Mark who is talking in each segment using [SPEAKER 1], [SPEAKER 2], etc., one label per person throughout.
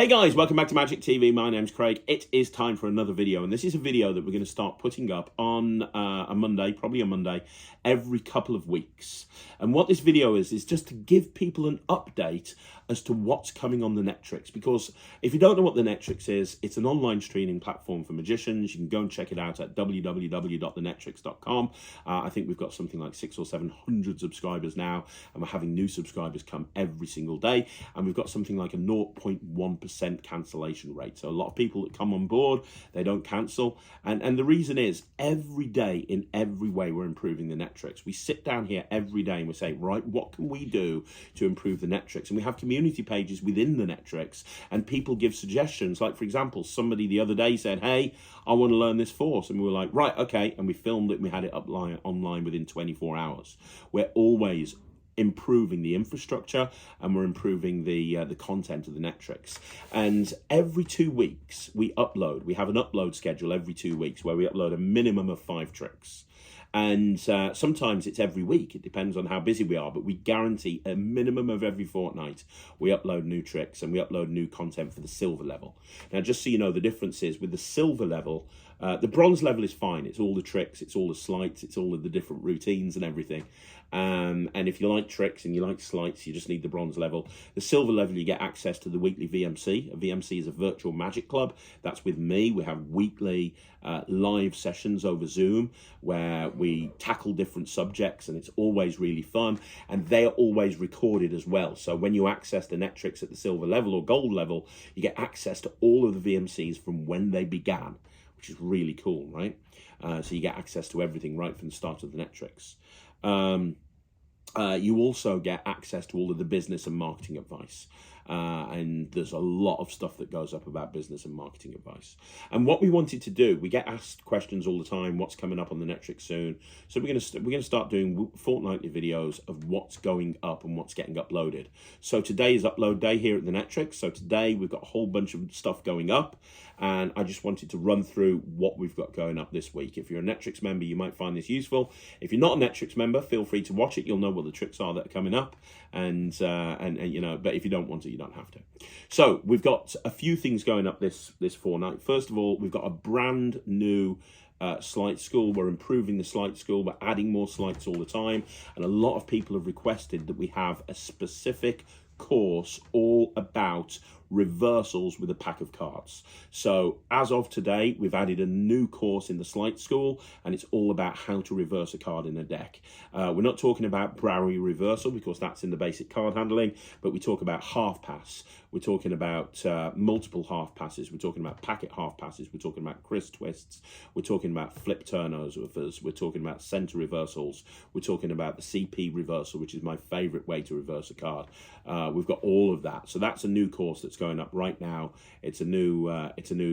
[SPEAKER 1] Hey guys, welcome back to Magic TV. My name's Craig. It is time for another video, and this is a video that we're going to start putting up on a Monday, probably a Monday, every couple of weeks. And what this video is just to give people an update as to what's coming on the Netrix. Because if you don't know what the Netrix is, it's an online streaming platform for magicians. You can go and check it out at www.thenetrix.com. I think we've got something like 600 or 700 subscribers now, and we're having new subscribers come every single day. And we've got something like a 0.1% cancellation rate. So a lot of people that come on board, they don't cancel. And the reason is every day, in every way, we're improving the Netrix. We sit down here every day and we say, right, what can we do to improve the Netrix? And we have community pages within the Netrix, and people give suggestions. Like, for example, somebody the other day said, hey, I want to learn this force. And we were like, right, okay. And we filmed it and we had it up online within 24 hours. We're always improving the infrastructure, and we're improving the content of the Netrix. And every 2 weeks we upload. We have an upload schedule every 2 weeks where we upload a minimum of 5 tricks. And sometimes it's every week. It depends on how busy we are, but we guarantee a minimum of every fortnight we upload new tricks and we upload new content for the silver level. Now, just so you know, the difference is with the silver level, the bronze level is fine. It's all the tricks, it's all the sleights, it's all of the different routines and everything. And if you like tricks and you like sleights, you just need the bronze level. The silver level, you get access to the weekly VMC. A VMC is a virtual magic club. That's with me. We have weekly live sessions over Zoom where we tackle different subjects, and it's always really fun. And they are always recorded as well. So when you access the Netrix at the silver level or gold level, you get access to all of the VMCs from when they began, which is really cool, right? So you get access to everything right from the start of the Netrix. You also get access to all of the business and marketing advice. And there's a lot of stuff that goes up about business and marketing advice. And what we wanted to do, we get asked questions all the time, what's coming up on the Netrix soon. So we're going to start doing fortnightly videos of what's going up and what's getting uploaded. So today is upload day here at the Netrix. So today we've got a whole bunch of stuff going up, and I just wanted to run through what we've got going up this week. If you're a Netrix member, you might find this useful. If you're not a Netrix member, feel free to watch it. You'll know what the tricks are that are coming up, and you know, but if you don't want to, you don't have to. So we've got a few things going up this fortnight. First of all, we've got a brand new Sleight school. We're improving the Sleight school. We're adding more Sleights all the time, and a lot of people have requested that we have a specific course all about reversals with a pack of cards. So as of today, we've added a new course in the Sleight school, and it's all about how to reverse a card in a deck. We're not talking about Bowery reversal because that's in the basic card handling, but we talk about half pass. We're talking about multiple half passes. We're talking about packet half passes. We're talking about Chris twists. We're talking about flip turnovers. We're talking about center reversals. We're talking about the CP reversal, which is my favorite way to reverse a card. We've got all of that. So that's a new course that's going up right now. It's a new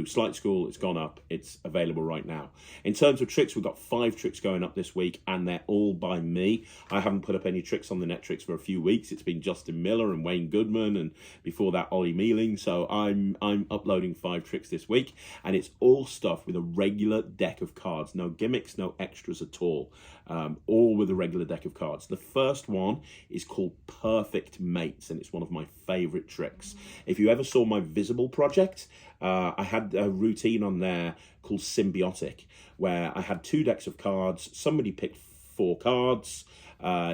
[SPEAKER 1] Sleight school. It's gone up. It's available right now. In terms of tricks, we've got 5 tricks going up this week, and they're all by me. I haven't put up any tricks on the Netrix for a few weeks. It's been Justin Miller and Wayne Goodman, and before that Ollie Mealing. So I'm uploading 5 tricks this week, and it's all stuff with a regular deck of cards. No gimmicks, no extras at all. All with a regular deck of cards. The first one is called Perfect Mates, and it's one of my favorite tricks. If you ever saw my Visible project, I had a routine on there called Symbiotic, where I had 2 decks of cards. Somebody picked 4 cards.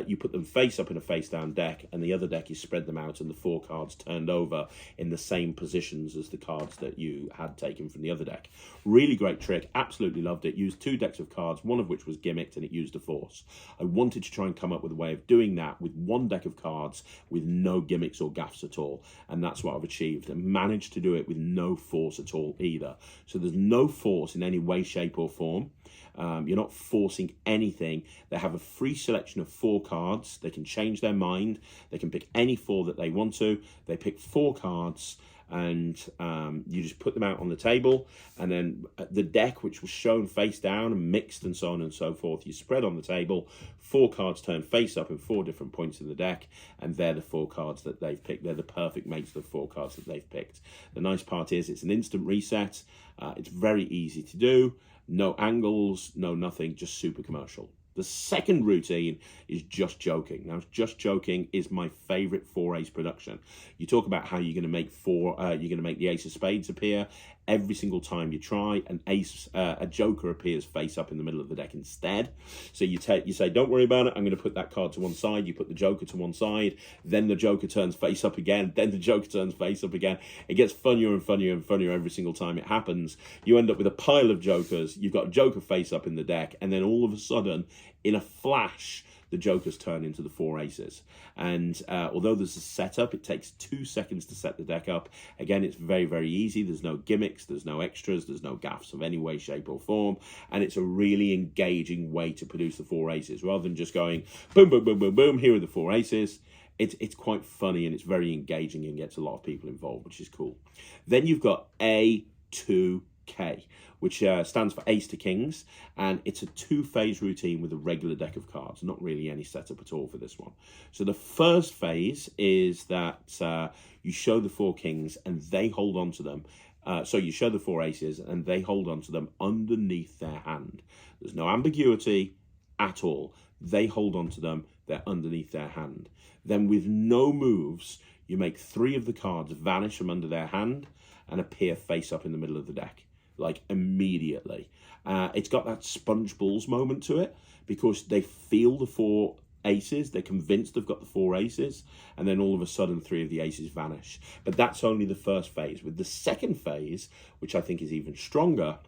[SPEAKER 1] You put them face up in a face down deck, and the other deck you spread them out, and the 4 cards turned over in the same positions as the cards that you had taken from the other deck. Really great trick, absolutely loved it. Used 2 decks of cards, one of which was gimmicked, and it used a force. I wanted to try and come up with a way of doing that with 1 deck of cards with no gimmicks or gaffs at all, and that's what I've achieved, and managed to do it with no force at all either. So there's no force in any way, shape or form. You're not forcing anything. They have a free selection of 4 cards. They can change their mind. They can pick any 4 that they want to. They pick 4 cards, and you just put them out on the table, and then the deck, which was shown face down and mixed and so on and so forth, you spread on the table. 4 cards turn face up in 4 different points in the deck, and they're the 4 cards that they've picked. They're the perfect mates of the 4 cards that they've picked. The nice part is it's an instant reset. It's very easy to do. No angles, no nothing, just super commercial. The second routine is Just Joking. Now, Just Joking is my favorite 4-ace production. You talk about how you're going to make the ace of spades appear. Every single time you try, a joker appears face up in the middle of the deck instead. So you say, don't worry about it, I'm going to put that card to one side. You put the joker to one side, then the joker turns face up again, then the joker turns face up again. It gets funnier and funnier and funnier every single time it happens. You end up with a pile of jokers. You've got a joker face up in the deck, and then all of a sudden, in a flash, the jokers turn into the 4 aces. And although there's a setup, it takes 2 seconds to set the deck up. Again, it's very, very easy. There's no gimmicks, there's no extras, there's no gaffes of any way, shape or form. And it's a really engaging way to produce the 4 aces. Rather than just going, boom, boom, boom, boom, boom, here are the 4 aces. It's quite funny and it's very engaging and gets a lot of people involved, which is cool. Then you've got A2K, which stands for Ace to Kings, and it's a 2-phase routine with a regular deck of cards. Not really any setup at all for this one. So the first phase is that you show the 4 kings and they hold on to them. So you show the 4 aces and they hold on to them underneath their hand. There's no ambiguity at all. They hold on to them, they're underneath their hand. Then with no moves, you make 3 of the cards vanish from under their hand and appear face up in the middle of the deck, like immediately. It's got that sponge balls moment to it because they feel the 4 aces, they're convinced they've got the 4 aces, and then all of a sudden 3 of the aces vanish. But that's only the first phase. With the second phase, which I think is even stronger,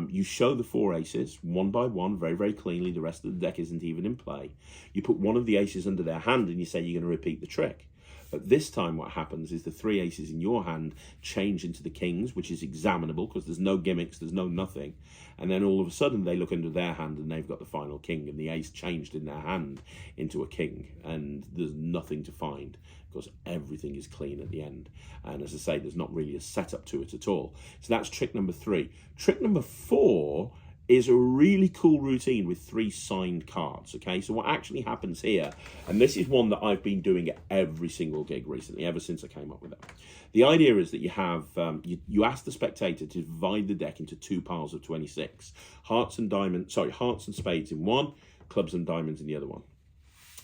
[SPEAKER 1] you show the 4 aces one by one very, very cleanly. The rest of the deck isn't even in play. You put one of the aces under their hand and you say you're going to repeat the trick. But this time what happens is the 3 aces in your hand change into the kings, which is examinable because there's no gimmicks, there's no nothing. And then all of a sudden they look under their hand and they've got the final king, and the ace changed in their hand into a king, and there's nothing to find because everything is clean at the end. And as I say, there's not really a setup to it at all. So that's trick number 3. Trick number 4 is a really cool routine with 3 signed cards, okay? So what actually happens here, and this is one that I've been doing at every single gig recently, ever since I came up with it. The idea is that you have, you ask the spectator to divide the deck into 2 piles of 26. Hearts and spades in one, clubs and diamonds in the other one.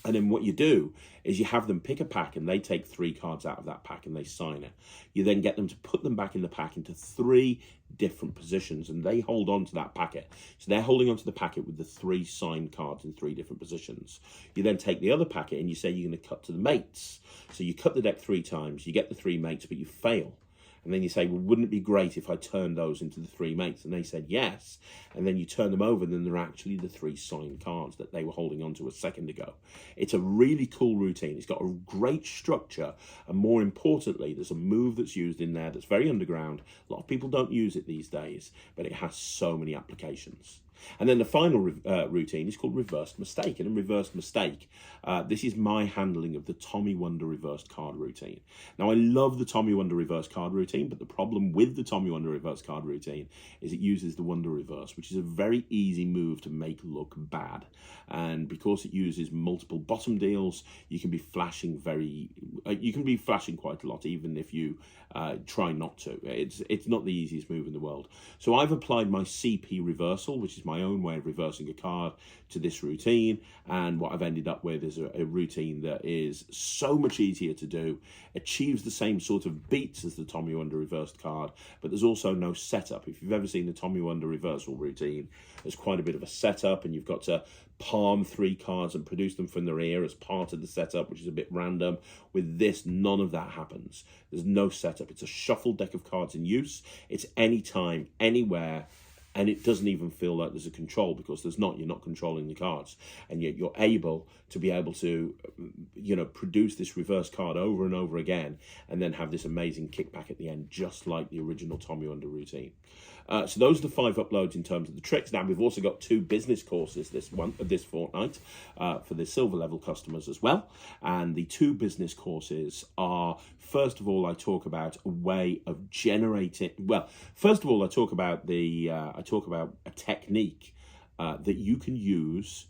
[SPEAKER 1] And then what you do is you have them pick a pack and they take 3 cards out of that pack and they sign it. You then get them to put them back in the pack into 3 different positions and they hold on to that packet. So they're holding on to the packet with the 3 signed cards in 3 different positions. You then take the other packet and you say you're going to cut to the mates. So you cut the deck 3 times, you get the 3 mates, but you fail. And then you say, well, wouldn't it be great if I turned those into the 3 mates? And they said, yes. And then you turn them over, and then they're actually the 3 signed cards that they were holding on to a second ago. It's a really cool routine. It's got a great structure. And more importantly, there's a move that's used in there that's very underground. A lot of people don't use it these days, but it has so many applications. And then the final routine is called Reversed Mistake. And in Reversed Mistake, this is my handling of the Tommy Wonder reversed card routine. Now, I love the Tommy Wonder reversed card routine, but the problem with the Tommy Wonder reversed card routine is it uses the Wonder Reverse, which is a very easy move to make look bad. And because it uses multiple bottom deals, you can be flashing quite a lot, even if you try not to. It's not the easiest move in the world. So I've applied my CP reversal, which is my own way of reversing a card, to this routine, and what I've ended up with is a routine that is so much easier to do, achieves the same sort of beats as the Tommy Wonder reversed card, but there's also no setup. If you've ever seen the Tommy Wonder reversal routine, there's quite a bit of a setup, and you've got to palm 3 cards and produce them from the rear as part of the setup, which is a bit random. With this, none of that happens. There's no setup. It's a shuffled deck of cards in use. It's anytime, anywhere, and it doesn't even feel like there's a control because there's not. You're not controlling the cards, and yet you're able to produce this reverse card over and over again, and then have this amazing kickback at the end, just like the original Tommy Wonder routine. So those are the 5 uploads in terms of the tricks. Now, we've also got 2 business courses this fortnight for the silver level customers as well. And the 2 business courses are, first of all, I talk about a way of generating. Well, first of all, I talk about a technique that you can use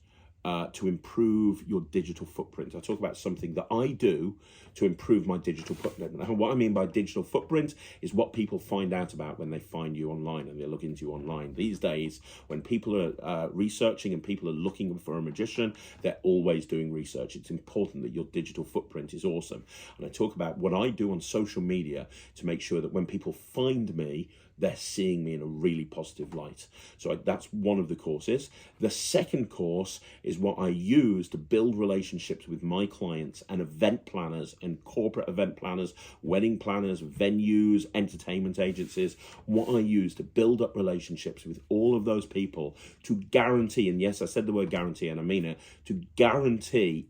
[SPEAKER 1] to improve your digital footprint. I talk about something that I do to improve my digital footprint. And what I mean by digital footprint is what people find out about when they find you online and they look into you online. These days, when people are researching and people are looking for a magician, they're always doing research. It's important that your digital footprint is awesome. And I talk about what I do on social media to make sure that when people find me, they're seeing me in a really positive light. So that's one of the courses. The second course is what I use to build relationships with my clients and event planners and corporate event planners, wedding planners, venues, entertainment agencies. What I use to build up relationships with all of those people to guarantee, and yes, I said the word guarantee and I mean it, to guarantee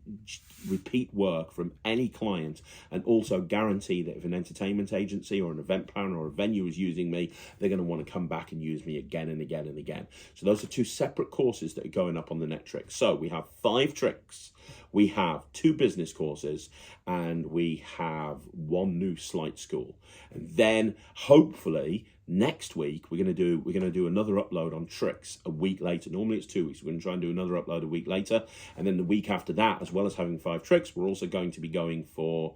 [SPEAKER 1] repeat work from any client, and also guarantee that if an entertainment agency or an event planner or a venue is using me, they're going to want to come back and use me again and again and again. So those are two separate courses that are going up on the Netrix. So we have 5 tricks, we have 2 business courses, and we have 1 new Sleights school. And then hopefully next week we're going to do another upload on tricks a week later. Normally it's 2 weeks. We're going to try and do another upload a week later, and then the week after that, as well as having 5 tricks, we're also going to be going for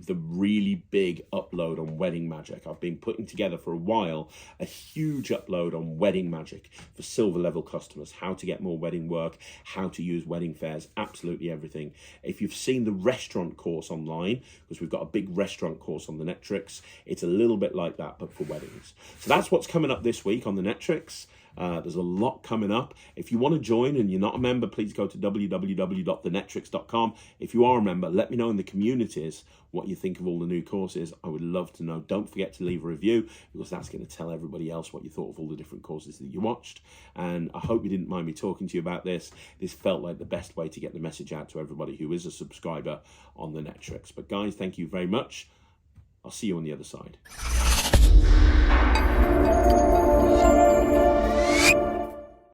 [SPEAKER 1] the really big upload on wedding magic. I've been putting together for a while a huge upload on wedding magic for silver level customers, how to get more wedding work, how to use wedding fairs, absolutely everything. If you've seen the restaurant course online, because we've got a big restaurant course on the Netrix, it's a little bit like that, but for weddings. So that's what's coming up this week on the Netrix. There's a lot coming up. If you want to join and you're not a member, please go to www.thenetrix.com. If you are a member, let me know in the communities what you think of all the new courses. I would love to know. Don't forget to leave a review, because that's going to tell everybody else what you thought of all the different courses that you watched. And I hope you didn't mind me talking to you about this. This felt like the best way to get the message out to everybody who is a subscriber on the Netrix. But guys, thank you very much. I'll see you on the other side.